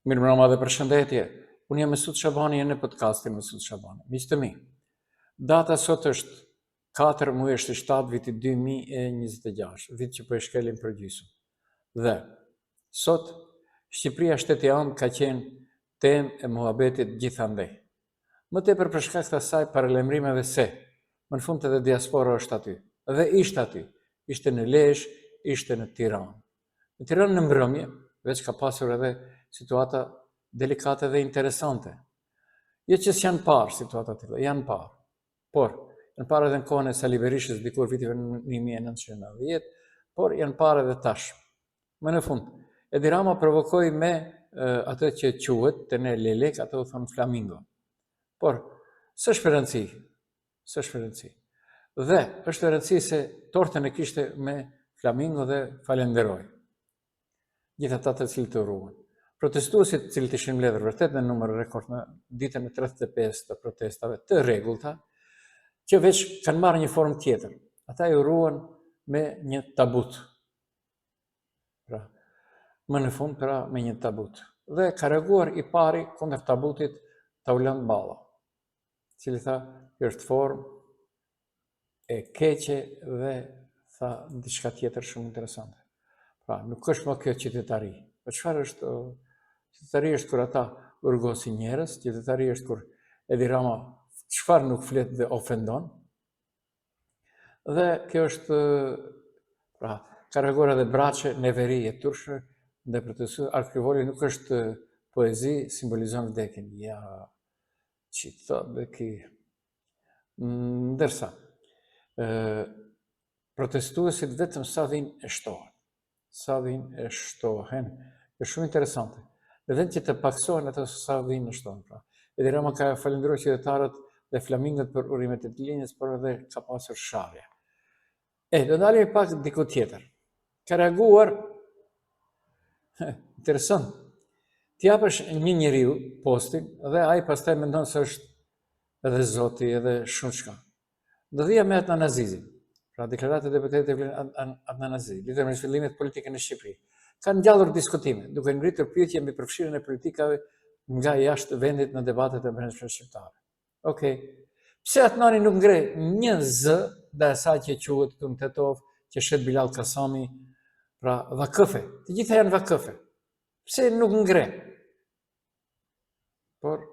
Mirë mbrëma dhe përshëndetje. Unë jam Mesut Shabani e në podcastin Mesut Shabani. Miqtë të mi, data sot është 4 muaj 7 viti 2026, vit që po e shkelim për gjysmë. Dhe sot Shqipëria shteti anë ka qenë temë e muhabetit gjithandej. Më tepër për shkak të asaj paralajmërimeve se më në fund edhe diaspora është aty. Dhe ishte aty. Ishte në Lezhë, ishte në Tiranë. Në Tiranë në mbrëmje, veç ka pasur edhe situata delikate dhe interesante. Jo që s'janë parë situata të tilla, janë parë. Por janë parë edhe në kohën e Sali Berishës dikur vitive në 1990, por janë parë edhe tash. Më në fund, Edi Rama provokoi me atë që quhet te ne lelek, ato u thon flamingo. Por s'është rëndësi. Dhe është rëndësi se tortën e kishte me flamingo dhe falenderoi gjithë ata të cilët të urruan. Protestuesit të cilët ishin mbledhur vërtet në numër rekord në ditën e 35 të protestave të rregullta, që veç kanë marrë një formë tjetër. Ata i urruan me një tabut. Pra, më në fund me një tabut. Dhe ka reaguar i pari kundër tabutit Taulant Balla, i cili tha, kjo është formë e keqe dhe tha diçka tjetër shumë interesante. Pra, nuk është më kjo qytetari. Po çfarë është qytetari? Është kur ata urgosin njerëz, qytetari është kur Edi Rama çfarë nuk flet dhe ofendon. Dhe kjo është, pra, ka reaguar edhe Braçe, Neveri e Turshë, dhe për të thënë Arkrivoli nuk është poezi, simbolizon vdekjen. Ja, që thotë beki. Ndërsa, protestuesit vetëm sa vinë e shtohen. Është shumë interesante. Dhe vend që të paksohen ato sa vinë e shtohen. Pra. Edi Rama ka falendëruar qytetarët dhe flamingët për urimet e të linjës, por edhe ka pasur sharje. Do dalim pak diku tjetër. Ka reaguar, interesant, t'japësh një njeriu postin dhe ai pastaj mendon se është edhe zoti edhe shumë çka. Do dhija me Adnan Azizin. Pra deklaratë e deputetit Adnan Azizi, lidhur me zhvillimet politike në Shqipëri. Kanë ngjallur diskutime, duke ngritur pyetje mbi përfshirjen e politikave nga jashtë vendit në debatet e brendshme shqiptare. Okej. Pse Adnani nuk ngre një z dhe asaj që quhet këtu në Tetov, që shet Bilal Kasami, pra vakëfe. Të gjitha janë vakëfe. Pse nuk ngre? Por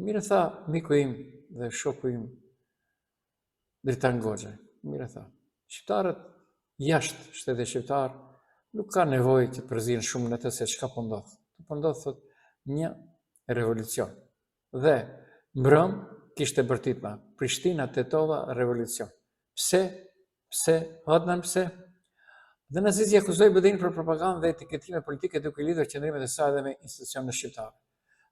mirë tha miku im dhe shoku im Dritan Goxha. Mirë tha, shqiptarët jashtë shtetit shqiptar nuk ka nevojë që të përzihen shumë në të se çka po ndodh. Po ndodh thot një revolucion. Dhe mbrëm kishte bërtitma Prishtina, Tetova, revolucion. Pse? Adnan pse? Dhe Azizi akuzoi BD-n për propagandë dhe etiketime politike duke lidhur qendrimet e saj edhe me institucionet shqiptare.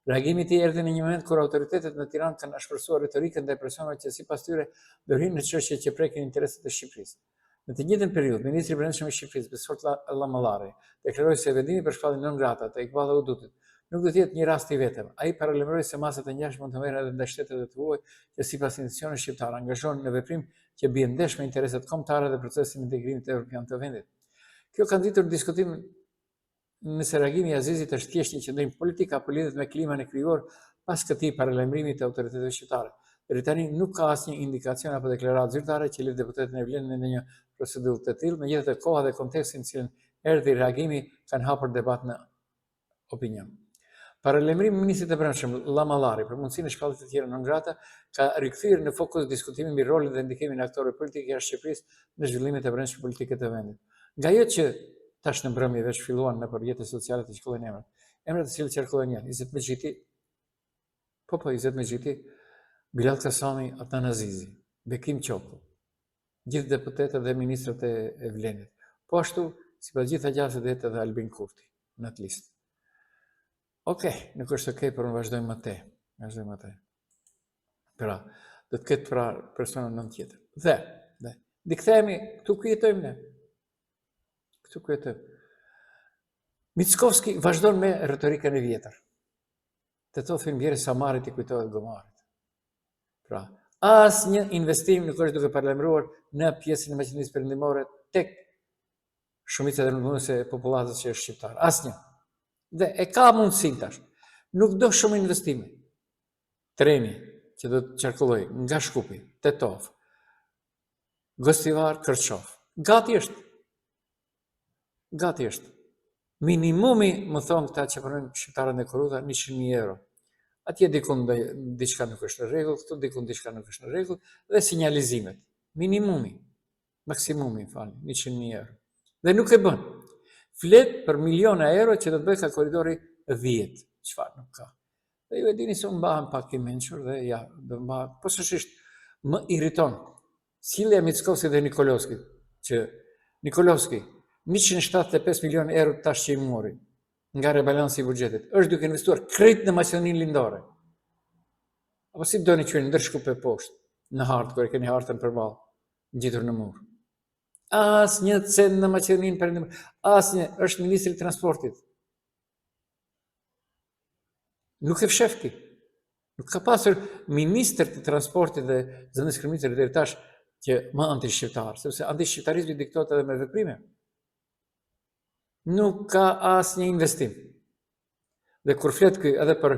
Reagimi i tij erdhi në një moment kur autoritetet në Tiranë kanë shpërsuar retorikën dhe personave që sipas tyre do rinë në çështje që prekin interesat e Shqipërisë. Në të njëjtën periudhë, ministri i Brendshëm i Shqipërisë, Besfort Llamallari, deklaroi se vendimi për shpalljen non grata të Iqbal Hudutit nuk do të jetë një rast i vetëm. Ai paralajmëroi se masat e ngjashme mund të merren edhe ndaj shteteve të huaj që sipas institucioneve shqiptare angazhohen në veprim që bien ndesh me interesat kombëtare dhe procesin e integrimit evropian të vendit. Kjo ka nditur diskutim nëse reagimi i Azizit është thjesht një qendrim politik apo lidhet me kliman e krijuar pas këtij paralajmërimi të autoriteteve shqiptare. Deri tani nuk ka asnjë indikacion apo deklaratë zyrtare që lidh deputetën e vlen në një procedurë të tillë, megjithatë koha dhe konteksti në cilën erdhi reagimi kanë hapur debat në opinion. Paralajmërimi i ministrit të Brendshëm Llamallari për mundësinë e shpalljes të tjera non grata ka rikthyer në fokus diskutimin mbi rolin dhe ndikimin e aktorëve politikë jashtë Shqipërisë në zhvillimet e brendshme politike të vendit. Nga ajo që tash në mbrëmje veç filluan në rrjetet sociale të shkollën emrat të cilët qarkullojnë janë Izet Mexhiti, Izet Mexhiti, Bilal Kasami, Adnan Azizi, Bekim Qoku, gjithë deputetët dhe ministrat e vlenit. Po ashtu, sipas gjitha gjashtë dhe edhe Albin Kurti në atë listë. Okej, nuk është okej, por unë vazhdojmë më te. Pra, do të ketë pra persona nën tjetër. Dhe, dikthehemi, këtu ku jetojmë ne. Mickovski vazhdon me retorikën e vjetër. Tetov filmjeri Samarit i kujtohet gomarit. Pra, asnjë investim nuk është duke paralajmëruar në pjesën e Maqedonisë Perëndimore tek shumica e rëndësishme e popullatës që është shqiptar. Asnjë. Dhe e ka mundësin tash. Nuk do shumë investime. Treni që do të qarkulloj nga Shkupi, Tetov, Gostivar, Kërçov. Gati është. Gati është. Minimumi, më thonë këta që përnojnë shqiptarën e Korudha, 100.000 euro. Atje dikun diçka nuk është në rregull, këtu dikun diçka nuk është në rregull, dhe sinjalizimet. Minimumi, maksimumi, 100.000 euro. Dhe nuk e bën. Flet për miliona euro që do të bëj ka koridori 10. Çfarë nuk ka. Dhe ju e dini se unë mbahem pak i mençur dhe ja, do mbahem. Posaçërisht më irriton sjellja e Mickovskit dhe Nikolovskit, që Nikolovski 175 milionë euro tash që i mori nga rebalansi i buxhetit, është duke investuar krejt në Maqedoninë Lindore. Apo si doni që ndër Shkupe poshtë, në hartë, kur e keni hartën përballë, ngjitur në mur. Asnjë cent në Maqedoninë Perëndimore, asnjë, është ministri i transportit. Nuk e fshef ti. Nuk ka pasur ministër të transportit dhe zëvendës kryeministër deri tash që më anti-shqiptar, sepse anti-shqiptarizmi diktohet edhe me veprime. Nuk ka asnjë investim. Dhe kur flet ky edhe për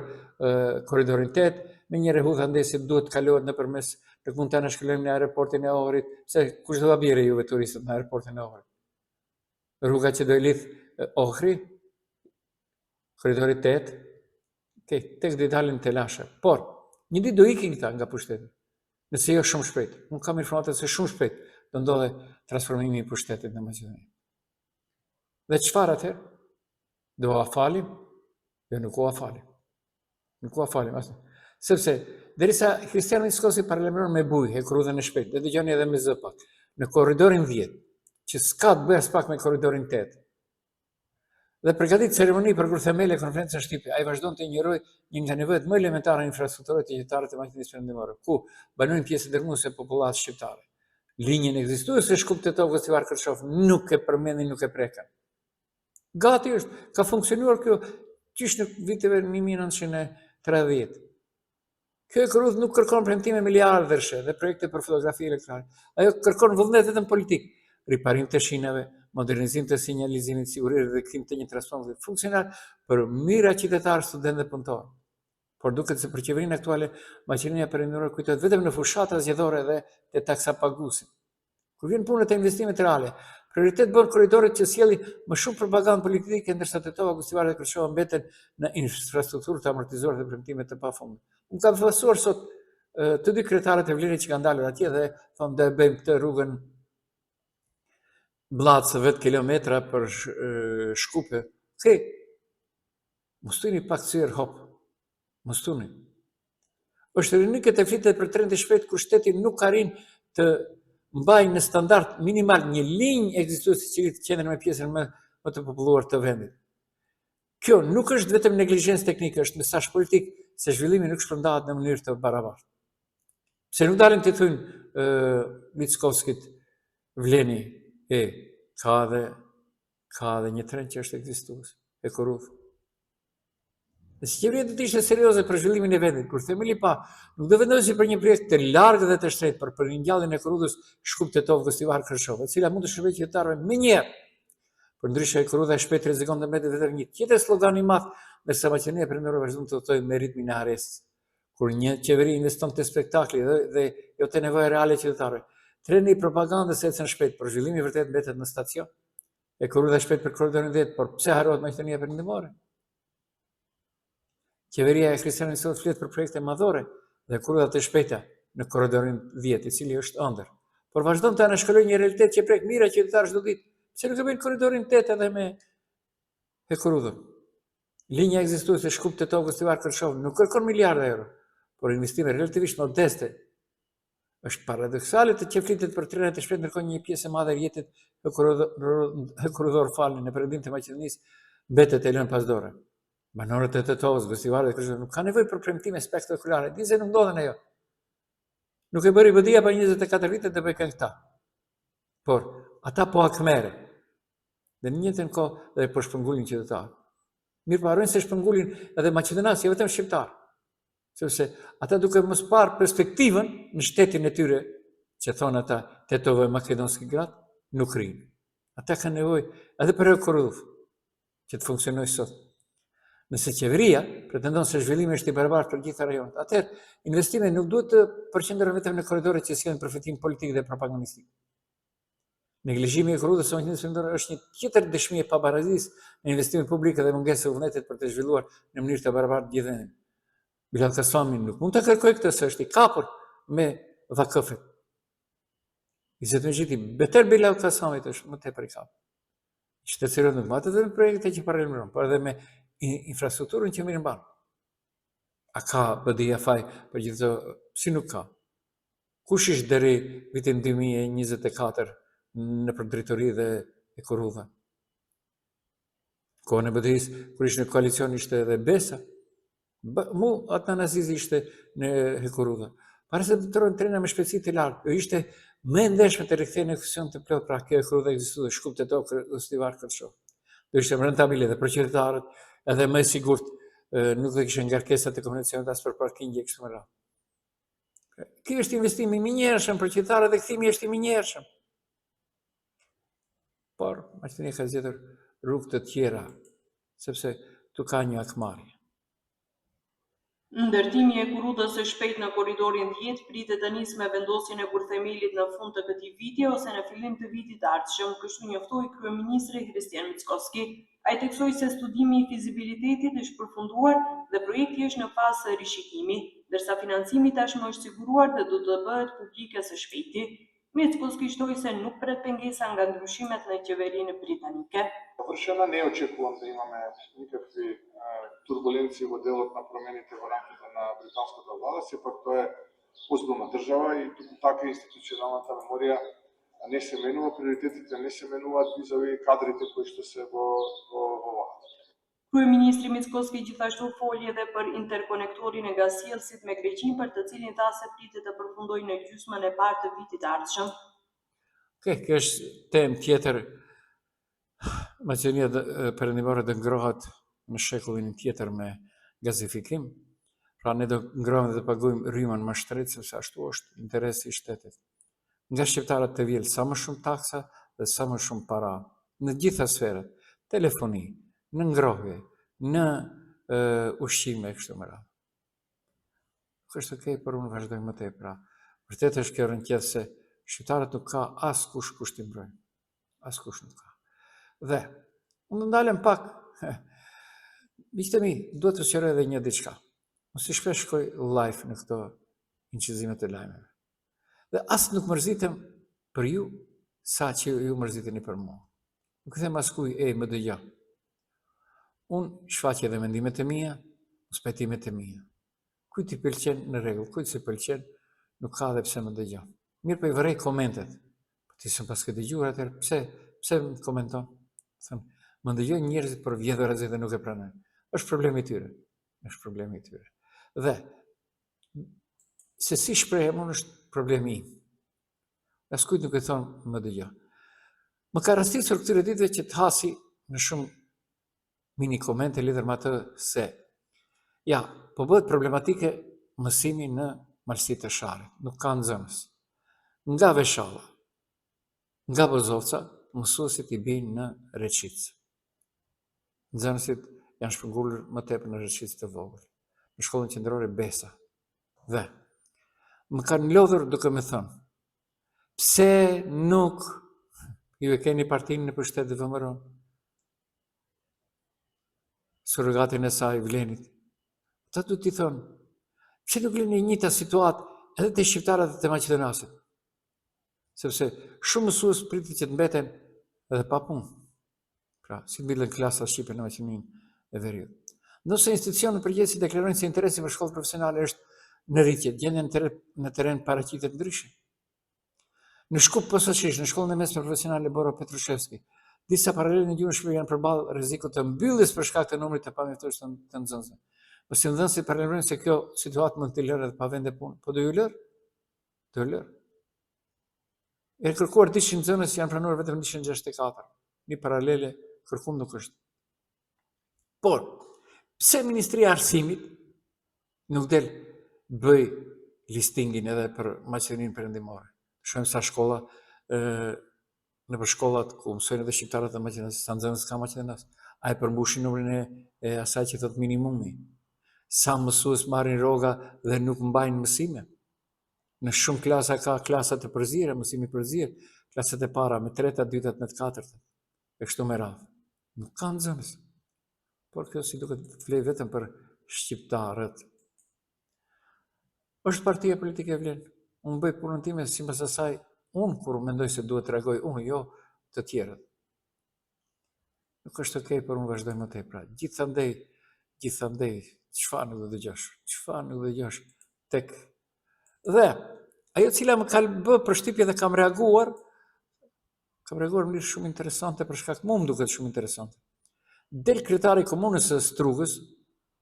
korridorin 8, me një rrehudha ndesi duhet kalohet nëpërmes, nuk mund ta shkëlojmë në aeroportin e Ohrit, se kush do ta bjerë juve turistët në aeroportin e Ohrit. Rruga që do i lidh Ohri, korridori 8, tek do i dalin Telashe. Por, një ditë do ikin këta nga pushteti. Nëse jo shumë shpejt. Unë kam informata se shumë shpejt do ndodhe transformimi i pushtetit në Maqedoni. Dhe çfarë atëherë? Do a falim? Jo, nuk u afalim. Nuk u afalim asnjë. Sepse derisa Kristian Mickovski parlamenton me bujë e Korrudhën e shpejt, dhe dëgjoni edhe me zë pak, në korridorin 10, që s'ka të bëjë as pak me korridorin 8. Dhe përgatit ceremoni për kur themele konferencën shtype, ai vazhdon të injorojë një nga nevojat më elementare infrastrukturore të qytetarëve të Maqedonisë Perëndimore, ku banojnë pjesë dërmuese popullatës shqiptare. Linjën ekzistuese Shkup-Tetov Gostivar Kërçov nuk e përmendin, nuk e prekën. Gati është, ka funksionuar kjo qysh në viteve 1930. Kjo e Korrudhë nuk kërkon premtime miliardërshe dhe projekte për fotografi elektrane. Ajo kërkon vullnet vetëm politik, riparim të shinave, modernizim të sinjalizimit, siguri dhe kthim të një transporti funksional për mira qytetarë, studentë dhe punëtorë. Por duket se për qeverinë aktuale, Maqedonia Perëndimore kujtohet vetëm në fushata zgjedhore dhe te taksapaguesit. Kur vjen puna te investimet reale, prioritet bën korridoret që sjellin më shumë propagandë politike, ndërsa Tetova, Gostivar dhe Kërçova mbeten në infrastrukturë të amortizuar dhe premtime të pafundme. Unë kam fasuar sot të dy kryetarët e Vlerit që kanë dalur atje dhe thonë do e bëjmë këtë rrugën Bllacë 10 kilometra për Shkupe. Mos tuni pak syr hop. Mos tuni. Është rinike të flitet për tren të shpejt kur shteti nuk arrin të mbajnë në standard minimal një linjë ekzistuese që të qendrën me pjesën më të populluar të vendit. Kjo nuk është vetëm neglizhencë teknike, është mesazh politik se zhvillimi nuk shpërndahet në mënyrë të barabartë. Pse nuk dalin të thujnë Mickovskit, Vleni, ka dhe një tren që është ekzistues, e Korrudhë. Dhe si qeveria do të ishte serioze për zhvillimin e vendit, kur themeli pa, nuk do vendosi për një projekt të largë dhe të shtrenjtë për ringjalljen e Korrudhës Shkup-Tetov Gostivar Kërçov, e cila mund të shërbejë qytetarëve menjëherë. Përndryshe Korrudha e shpejt rrezikon të mbetet vetëm një tjetër slogan i madh, ndërsa Maqedonia Perëndimore vazhdon të udhtojë me ritmin e arrestës. Kur një qeveri investon te spektakli dhe jo te nevoja reale e qytetarëve, treni i propagandës ecën shpejt, por zhvillimi vërtet mbetet në stacion. E Korrudha e shpejt për korridorin 10, por pse harrohet Maqedonia Perëndimore? Qeveria e Kristian Mickovskit flet për projekte madhore dhe korridhat e shpejta në korridorin 10, i cili është ëndër. Por vazhdon të anashkalojë një realitet që prek mira qytetarë çdo ditë. Pse nuk e bëjnë korridorin 8 edhe me Korrudhën? Linja ekzistuese Shkup-Tetov Gostivar Kërçov nuk kërkon miliardë euro, por investime relativisht modeste. Është paradoksale të që flitet për trenet e shpejt ndërkohë një pjesë e madhe e rjetit korridor në perëndim të Maqedonisë mbetet e lënë pas dore. Banorët e Tetovës, Gostivarit dhe Kërçovës nuk kanë nevojë për premtime spektakolare, dinë se nuk ndodhen ajo. Nuk e bëri BDI për 24 vite të bëjnë këta. Por ata po akmere. Dhe në njëjtën kohë dhe po shpërngulin qytetarë. Mirë po harrojnë se shpërngulin edhe maqedonas, jo vetëm shqiptar. Sepse ata duke mos parë perspektivën në shtetin e tyre, që thonë ata Tetova e Makedonski Grad, nuk rrinë. Ata kanë nevojë edhe për Korrudhë që të funksionojë sot. Nëse qeveria pretendon se zhvillimi është i barabartë për gjitha rajonet, atëherë investimet nuk duhet të përqendrohen vetëm në korridore që sjellin përfitim politik dhe propagandistik. Neglizhimi i korruptës së makinës vendore është një tjetër dëshmi e pabarazdisë në investimet publike dhe mungesë e vullnetit për të zhvilluar në mënyrë të barabartë gjithë vendin. Bilal Kasami nuk mund të kërkojë këtë, se është i kapur me vakëfet. Izzetmexhiti beter Bilal Kasamit është më tepër i kapur. Qytetësirët nuk matë dhe me projekte që paralajmëron, por edhe me infrastrukturën që mirë mban. A ka BDI faj për gjithë të, si nuk ka? Kush ishte deri vitin 2024 në përdritori dhe e korrudha? Kohën e BDI-s, kur ishte në koalicion, ishte edhe Besa. Mu Adnan Azizi ishte në korrudha. Para se të tërën trena me shpejtësi të lartë, ishte më e ndeshme të rikthehej në funksion të plot, pra kjo korrudha ekzistuar, shkup të tokë ustivar kërshov. Do ishte më rentabile dhe për qytetarët, edhe më e sigurt, nuk do kishin ngarkesa të komunikacionit as për parkingje kështu me radhë. Ky është investim i minjershëm për qytetarët dhe kthimi është i minjershëm. Por Maqedonia ka zgjedhur rrugë të tjera, sepse tu ka një akmarrje. Ndërtimi e kurrudhës së shpejtë në korridorin 10 pritet të nisë me vendosjen e kurthemelit në fund të këtij viti ose në fillim të vitit të ardhshëm, kështu njoftoi kryeministri Hristijan Mickoski. Ai theksoi se studimi i fizibilitetit është përfunduar dhe projekti është në fazë rishikimi, ndërsa financimi tashmë është siguruar dhe do të bëhet publike së shpejti. Mickoski shtoi se nuk pret pengesa nga ndryshimet në qeverinë britanike. Съвършено не очакувам да имаме никакви турбуленции во делот на промените во рамките на британската влада, сепак тоа е озбилна држава и така институционалната меморија не се менува, приоритетите не се менуваат визави кадрите кои што се во владата. Kryeministri Mickoski gjithashtu foli edhe për interkonektorin e gasjellësit me Greqinë, për të cilin tha se pritet të përfundojë në gjysmën e parë të vitit të ardhshëm. Kjo është temë tjetër. Maqedonia Perëndimore do ngrohet në shekullin tjetër me gazifikim. Pra ne do ngrohemi dhe të paguajmë rrymën më shtret, sepse ashtu është interesi i shtetit. Nga shqiptarët të vjelë sa më shumë taksa dhe sa më shumë para në gjitha sferat, telefoni, në ngrohje, në ushqime kështu me radhë. Kështu okay, por unë vazhdoj më tej, pra. Vërtet është kjo rënqedh se shqiptarët nuk ka askush kush t'i mbrojnë. Askush nuk ka. Dhe, unë ndalem pak, miqtë mi, duhet të sqaroj edhe një diçka. Unë si shpesh shkoj live në këto inqizimet e lajmeve. Dhe as nuk mërzitem për ju, sa që ju mërziteni për mua. Nuk them askuj, më dëgjo. Unë shfaqja dhe mendimet e mia, spetimet e mia. Kujt i pëlqen në rregull, kujt s'e pëlqen, nuk ka dhe pse më dëgjon. Mirë po i vërej komentet. Po ti s'm paske dëgjuar atëherë, pse më komenton? Më ndëgjojnë njerëzit për vjedhurazi dhe nuk e pranojnë. Është problemi i tyre. Është problemi i tyre. Dhe se si shprehem unë është problemi im. Askujt nuk e thon më dëgjoj. Më ka rastisur këtyre ditëve që të hasi në shumë mini komente lidhur me atë se ja, po bëhet problematike mësimi në malësitë të Sharrit. Nuk ka nxënës. Nga Veshalla, nga Bozovca, mësuesit i bijnë në Reçicë. Nxënësit janë shpërngulur më tepër në Reçicë të vogël, në shkollën qendrore Besa. Dhe më kanë lodhur duke më thënë, pse nuk ju e keni partinë në pushtet dhe vëmëron? Surrogatin e saj Vlenit. Ta du t'i thonë, pse nuk lëni një njëjta situatë edhe të shqiptarët dhe të maqedonasit? Sepse shumë mësues pritet që të mbeten edhe pa punë. Pra, si mbillen klasa shqipe në Maqedoninë e Veriut. Nëse institucionet përgjithësi deklarojnë se interesi për shkollë profesionale është në rritje, gjendja në terren paraqitet ndryshe. Në Shkup posaçërisht, në shkollën e mesme profesionale Boro Petrushevski, disa paralele në gjuhën shqipe janë përballë rrezikut të mbylljes për shkak të numrit të pamjaftueshëm të nxënësve. Po si nxënësit paralelojnë se kjo situatë mund të lërë edhe pa vende punë, po do ju lërë? Do ju lërë. E kërkuar 200 nxënës janë pranuar vetëm 164. Një paralele kërkuar nuk është. Por, pse Ministria e Arsimit nuk del bëj listingin edhe për Maqedoninë Perëndimore? Shohim sa shkolla në për shkollat ku mësojnë edhe shqiptarët dhe maqedonas, sa nxënës ka maqedonas. A e përmbushin numrin e asaj që thot minimumi. Sa mësues marrin rroga dhe nuk mbajnë mësime. Në shumë klasa ka klasat të përzira, mësimi përzir, klasat e para me treta, dytat me të katërta. E kështu me radhë. Nuk ka nxënës. Por kjo si duket flet vetëm për shqiptarët. Është partia politike e vlen. Unë bëj punën time sipas asaj, unë kur mendoj se duhet të reagoj, unë jo të tjerët. Nuk është okej, por unë vazhdoj më tej pra. Gjithandej, çfarë nuk do dëgjosh tek dhe ajo cila më ka bë përshtypje dhe kam reaguar në mënyrë shumë interesante për shkak mua më duket shumë interesante. Del kryetari i komunës së Strugës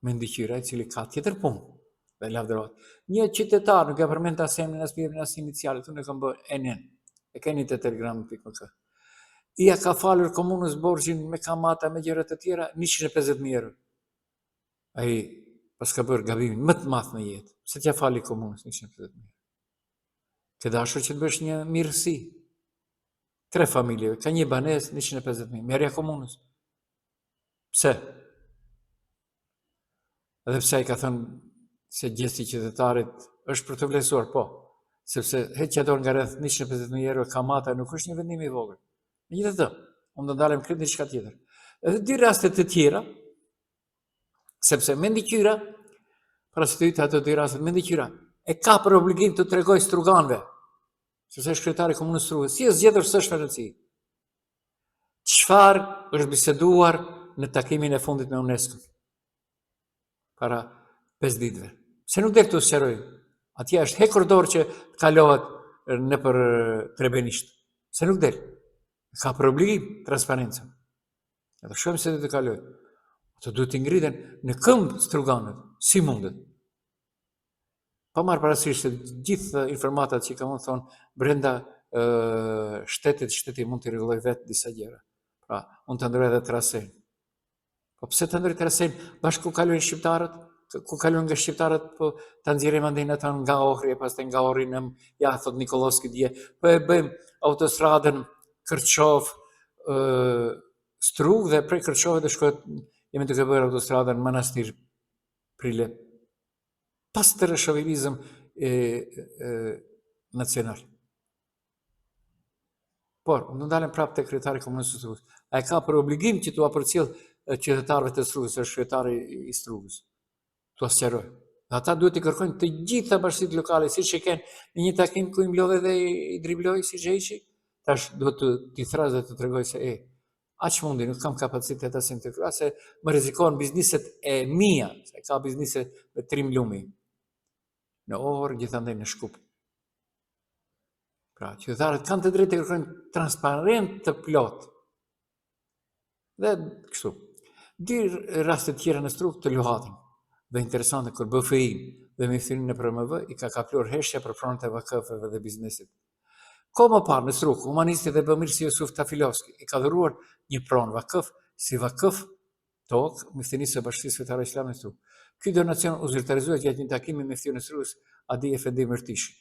me ndiqyra, i cili ka tjetër punë dhe lavdërohet. Një qytetar, nuk e përmend as emrin, as pirmin, as inicialet, unë e kam bërë NN. E keni te telegram.mk. Ia ka falur komunës borxhin me kamata, me gjëra të tjera, 150.000 euro. Ai pas ka bërë gabimin më të madh në jetë. Se t'ja fali komunës 150.000 euro. Ke dashur që të bësh një mirësi. 3 familjeve, ka një banesë 150.000, merja komunës. Pse? Edhe pse ai ka thënë se gjesti i qytetarit është për të vlerësuar, po, sepse heqja dorë nga rreth 150.000 euro kamata nuk është një vendim i vogël. Megjithatë, unë do ndalem këtë diçka tjetër. Edhe 2 raste të tjera, sepse me ndiqyra, para se të hyjë ato 2 raste me ndiqyra, e ka për obligim të tregoj struganëve, sepse është kryetari i komunës Strugës, si e zgjedhur s'është rëndësi. Çfarë është biseduar në takimin e fundit me UNESCO para 5 ditëve. Se nuk del të sqaroj. Atje është hekur dorë që kalohet nëpër Trebenisht. Se nuk del. Ka për obligim transparencën. Edhe shohim se do të kaloj. Ato duhet të ngriten në këmbë struganët. Si mundet? Pa marrë parasysh se gjithë informatat që kam thonë brenda shteti mund të rregulloj vetë disa gjëra. Pra, unë të ndroj edhe trasen. Po pse të ndroj trasen bashkë ku kalojnë shqiptarët? Ku kalojnë nga shqiptarët, po të nxjerrim andej ata nga Ohri, pastaj nga Ohri në ja thot Nikolovski dje. Po e bëjmë autostradën Kërçov Strugë dhe prej Kërçove do shkohet jemi duke bërë autostradën Manastir Prilep. Pas të rëshovilizëm nacional. Por, në ndalem prapë të kryetari i komunës së Strugës. A e ka për obligim që t'u përcjell qytetarëve të Strugës, është kryetari i Strugës. T'u sqaroj. Dhe ata duhet të kërkojnë të gjitha bashkitë lokale, siç e kanë në një takim ku i mblodhe dhe i dribloi si Xheçi, tash duhet t'i thras dhe të tregoj se aq mundi, nuk kam kapacitet as intelektual, se më rrezikohen bizneset e mia, se ka biznese me trim lumi. Në Orë, gjithandej në Shkup. Pra, qytetarët kanë të drejtë të kërkojnë transparent të plot. Dhe kështu. 2 raste tjera në Strugë të luhatin. Dhe interesante, kur BFI dhe Ministrinë në PRMV i ka kapluar heshtja për pronët e vakëfeve dhe biznesit. Ko më parë në Strugë, humanisti dhe bëmirësi Jusuf Tafilovski i ka dhuruar një pronë vakëf si vakëf tokë Ministrinisë së Bashkisë Fetare Islame në Strugë. Ky donacion u zyrtarizuar gjatë një takimi me Ministrinë e Strugës Adi Efendi Mërtishi,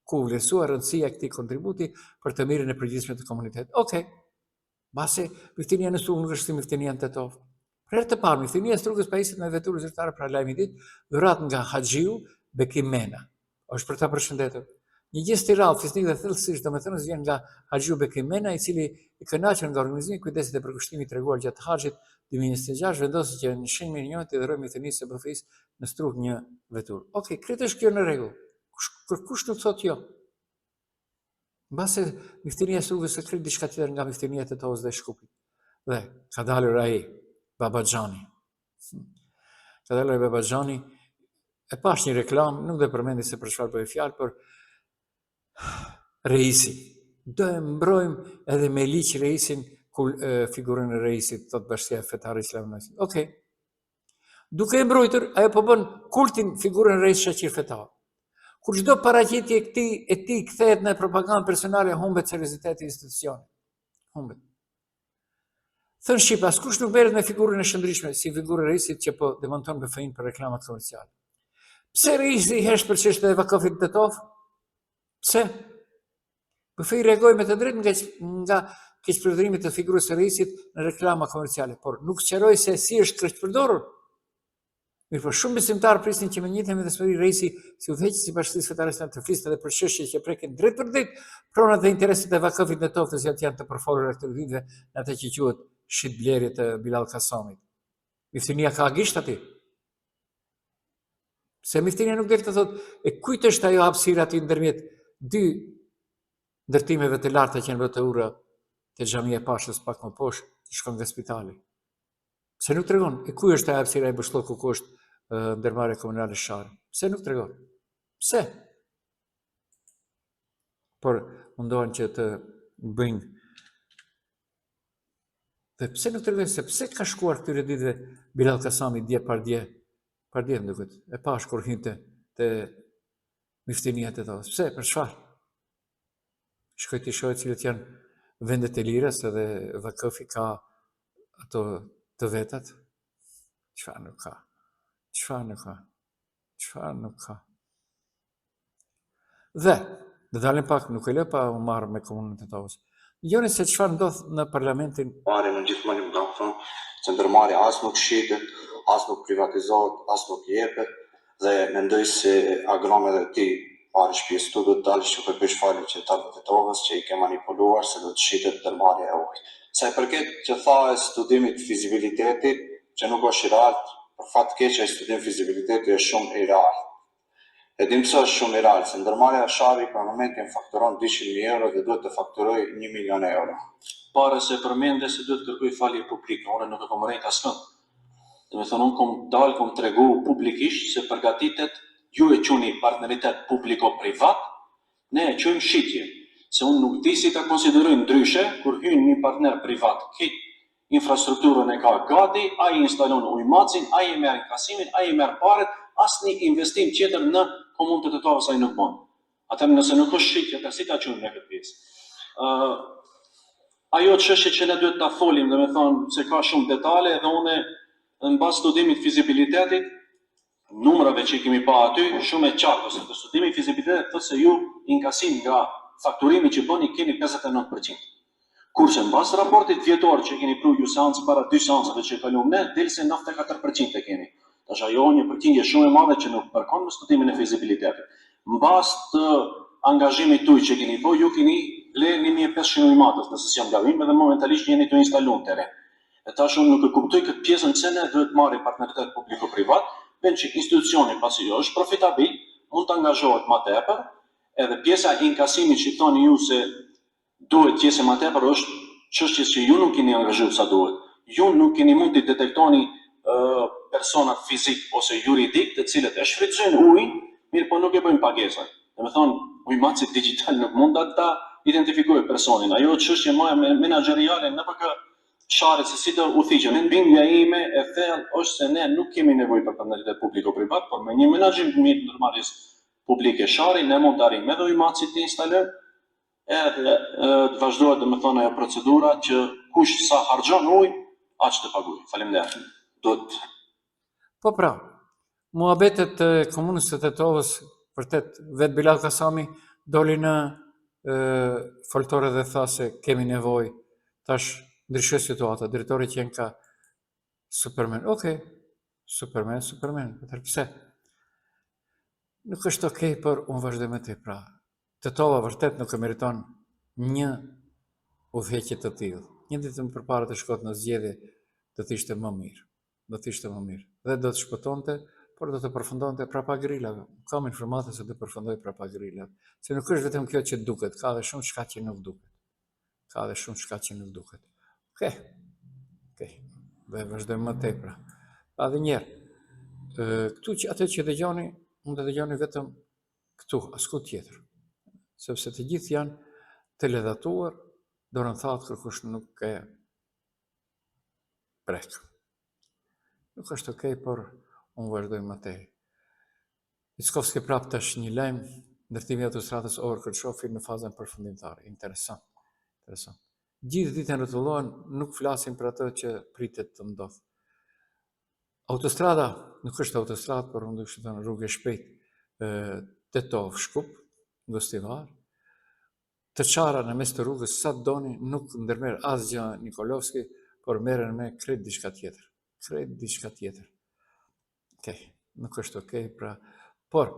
ku u vlerësua rëndësia e këtij kontributi për të mirën e përgjithshme të komunitetit. Okej. Mbase Ministria në Strugë nuk është si Ministria në Tetov. Për herë të parë, Ministria e Strugës pajiset me veturë zyrtare për lajmin ditë, dhurat nga Haxhiu Bekim Mena. Është për ta përshëndetur. Një gjest i rrallë, fisnik dhe thellësisht, domethënë vjen nga Haxhiu Bekim Mena, i cili i kënaqur nga organizimi i kujdesit dhe përkushtimit treguar gjatë Haxhit 2026, vendosi që në shenjë mirënjohje të dhurojë Ministrinisë së BFI-s në Strugë një veturë. Okej, krejtësh kjo në rregull. Kush nuk thotë jo? Mbase Ministria e Strugës së krijoi diçka tjetër nga Ministria e Tetovës dhe Shkupit. Dhe ka dalur ai Babaxhani. Ka dalur ai Babaxhani, e pash një reklam, nuk do e përmendi se për çfarë bëj fjalë, por Reisi. Do e mbrojmë edhe me liq Reisin, figurën e Reisit, thot Bashkia Fetare Islame. Okej. Duke e mbrojtur, ajo po bën kultin figurën e Reis Shaqir Fetar. Kur çdo paraqitje e tij kthehet në propagandë personale, humbet serioziteti i institucionit. Humbet. Thënë Shqip, askush nuk merret me figurën e shëndrishme si figurë e Reisit që po demonton BFI-n për reklamat komerciale. Pse Reisi hesht për çështën e vakëfit të Tetov? Pse? BFI reagoi me të drejtë nga keqpërdorimit të figurës së reisit në reklama komerciale, por nuk sqaroi se si është keqpërdorur. Mirë, por shumë besimtarë prisnin që me njëjtën vetëdijshmëri reisi si udhëheqës i Bashkisë Fetare Islame të flisë edhe për çështje që preken drejt për drejt pronat dhe intereset e vakëfit në tokë, të cilat janë të përfolura këtyre ditëve në atë që quhet shitblerje të Bilal Kasamit. Miftinia ka gisht aty. Se Miftinia nuk del të thotë e kujt është ajo hapësira aty ndërmjet dy ndërtimeve të larta që janë të urra te xhamia e Pashës pak më poshtë, që shkon nga spitali. Se nuk tregon e ku është ajo hapësira e bëshlloku ku është ndërmarrja komunale Shari. Pse nuk tregon? Pse? Por mundohen që të bëjnë. Dhe pse nuk tregojnë se pse ka shkuar këtyre ditëve Bilal Kasami dje par dje më duket, e pash kur hynte te Miftinia të Tavës. Pse? Për çfarë? Shkoj të shohë cilët janë vendet e lirës edhe vakëfi ka ato të vetat. Çfarë nuk ka? Çfarë nuk ka? Çfarë nuk ka? Dhe, dhe dalim pak, nuk e lë pa u marrë me komunën të Tavës. Dëgjoni se çfarë ndodh në parlamentin. Marrë në gjithmonë më kanë thënë se ndërmarrja as nuk shitet, as nuk privatizohet, as nuk jepet dhe mendoj se agromet e ti marrë shtëpisë tu do të dalë që për shfalje që ta të Tovës që i ke manipuluar se do të shitet ndërmarrja e ujit. Sa i përket që tha e studimit fizibilitetit, që nuk është i realt, për fat keq ai studim fizibiliteti është shumë i realt. E dim pse është shumë i realt, se ndërmarrja e Shari për momentin fakturon 200.000 euro dhe duhet të fakturoj 1 milion euro. Pare se përmende se duhet kërkoj falje publike, unë nuk e kom rejt asnjë. Do të thonë unë kom dalë, kom tregu publikisht se përgatitet ju e quani partneritet publiko-privat, ne e quajmë shitje. Se unë nuk di si ta konsideroj ndryshe kur hyn një partner privat, infrastrukturën e ka gati, ai instalon ujmacin, ai e merr inkasimin, ai e merr paret, asnjë investim tjetër në komunën e Tavës ai nuk bën. Atë nëse nuk është shitje, atë si ta quajmë ne këtë pjesë? Ajo çështje që ne duhet ta folim, domethënë se ka shumë detale dhe unë në bazë studimit fizibilitetit, numrave që kemi pa aty, shumë e qartë, se të studimi fizibilitetit thotë se ju inkasim nga fakturimi që bëni keni 59%. Kurse në bazë raportit vjetor që keni pru ju seancë para 2 seancave që kalum ne, del se 94% e keni. Tash ajo një përqindje shumë e madhe që nuk përkon në studimin e fizibilitetit. Në bazë të angazhimit tuaj që keni bëu, ju keni ble 1500 ujmatës, nëse s'jam gabim, edhe momentalisht jeni të instaluar terren. E tash unë nuk e kuptoj këtë pjesën pse ne duhet marrim partneritet publiko-privat, ben që institucioni pasi jo është profitabil, mund të angazhohet më tepër, edhe pjesa e inkasimit që thoni ju se duhet pjesë më tepër është çështje që ju nuk keni angazhuar sa duhet. Ju nuk keni mund të detektoni personat fizik ose juridik të cilët e shfrytëzojnë ujin, mirë po nuk e bëjnë pagesën. Domethënë, ujmaci digital nuk mund ta identifikojë personin. Ajo çështje më menaxheriale në PK Sharit se si të udhëhiqen. Bindja ime e thellë është se ne nuk kemi nevojë për partneritet publiko-privat, por me një menaxhim të mirë të ndërmarrjes publike Shari, ne mund të arrijmë edhe ujmacit të instalojmë, edhe të vazhdohet domethënë ajo procedura që kush sa harxhon ujë, aq të paguajë. Faleminderit. Po pra, muhabetet e komunës së Tetovës, vërtet vetë Bilal Kasami doli në foltore dhe tha se kemi nevojë, tash ndryshoi situata, drejtori që ka Superman. Okej, Superman, atëherë pse? Nuk është okej, por unë vazhdoj me të pra. Tetova vërtet nuk e meriton një udhëheqje të tillë. Një ditë më përpara të shkot në zgjedhje, do të ishte më mirë. Dhe do të shpëtonte, por do të përfundonte prapa grillave. Kam informata se do të përfundoj prapa grillave. Se nuk është vetëm kjo që duket, ka dhe shumë shka që nuk duket. Okej. Dhe vazhdojmë më tepra. Pa dhe njerë, këtu që atë që dëgjoni, mund të dëgjoni vetëm këtu, asku tjetër. Sepse të gjithë janë të ledhatuar, dorën thatë kërkush nuk e prek. Nuk është okej, por unë vazhdoj më tej. Ickovski prap tash një lajm, ndërtimi i autostradës Orë-Kërçofi në fazën përfundimtare. Interesant. Gjithë ditën rrotullohen, nuk flasin për atë që pritet të ndodh. Autostrada nuk është autostradë, por unë thënë, në rrugë e shpejtë, Tetov-Shkup, Gostivar, 2 të çara në mes të rrugës sa të doni, nuk ndërmerr asgjë Nikolovski, por merren me krejt diçka tjetër. Krejt diçka tjetër. Okej, nuk është okej, pra. Por,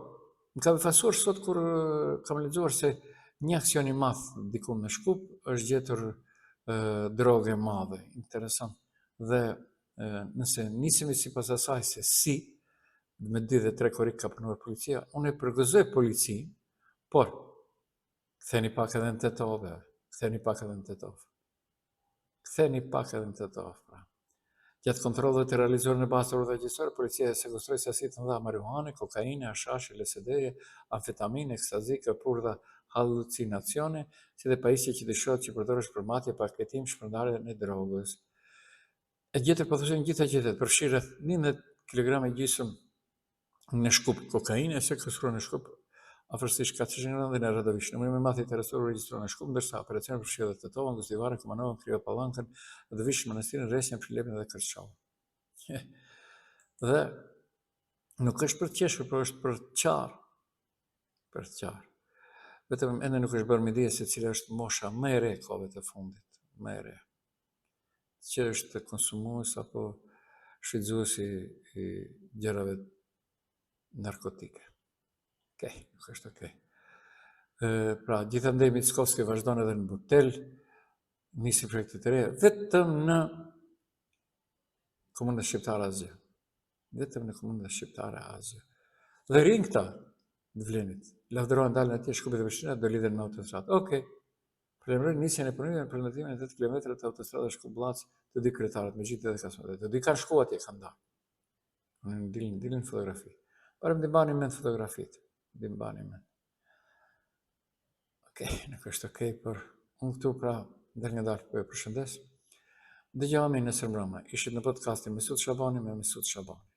më ka befasuar sot kur kam lexuar se një aksion i madh diku në Shkup është gjetur drogë e madhe. Interesant. Dhe nëse nisemi sipas asaj se si me 2 dhe 3 korrik ka punuar policia, unë e përgëzoj policinë, por ktheni pak edhe në Tetov, ktheni pak edhe në Tetov. Ktheni pak edhe në Tetov, pra. Gjatë kontrollet e realizuar në bazë të urdhave gjyqësore, policia e sekustroi sasi të mëdha marijuane, kokaine, hashashe, LSD-je, amfetamine, ekstazi, këpurdha, halucinacione, si dhe pajisje që dyshohet që përdorosh për matje, paketim, shpërndarje në drogës. E gjetër pothuajse në gjitha qytetet, përfshi rreth 11 kg gjysmë në Shkup kokaine, sekustruar në Shkup, afërsisht 400 dhe në Radovish. Numri më i madh i interesuar regjistruar në Shkup, ndërsa operacione përfshi edhe Tetovën, Guzdivarën, Kumanovën, Kriva Pallankën, Radovish, Manastirin, Resjen, Prilepin dhe Kërçallën. Dhe nuk është për të qeshur, por është për të qarë. Për të qarë. Vetëm ende nuk është bërë midije se cila është mosha më e re e kohëve të fundit, më e re. Që është konsumues apo shfrytëzuesi i gjërave narkotike. Okej, nuk është okej. Pra, gjithandej Mickovski vazhdon edhe në Butel, nisi projekte të reja, vetëm në komunën shqiptare asgjë. Vetëm në komunën shqiptare asgjë. Dhe rinë këta të Vlenit, lavdërohen dalën atje Shkupit dhe Prishtina, do lidhen me autostradë. Okej. Faleminderoj nisjen e punimit me implementimin e 8 kilometrave të autostradës Shkup-Llaç të dy kryetarët, me gjithë dhe Kasmatet. Të dy kanë shku atje, kanë dalë. Unë dilin fotografi. Parëm t'i mbani mend fotografitë. T'i mbani mend. Okej, nuk është okej, por unë këtu pra ndër nga dalë po e përshëndes. Dëgjohemi nesër mbrëmë. Ishit në podcastin Mesut Shabani me Mesut Shabani.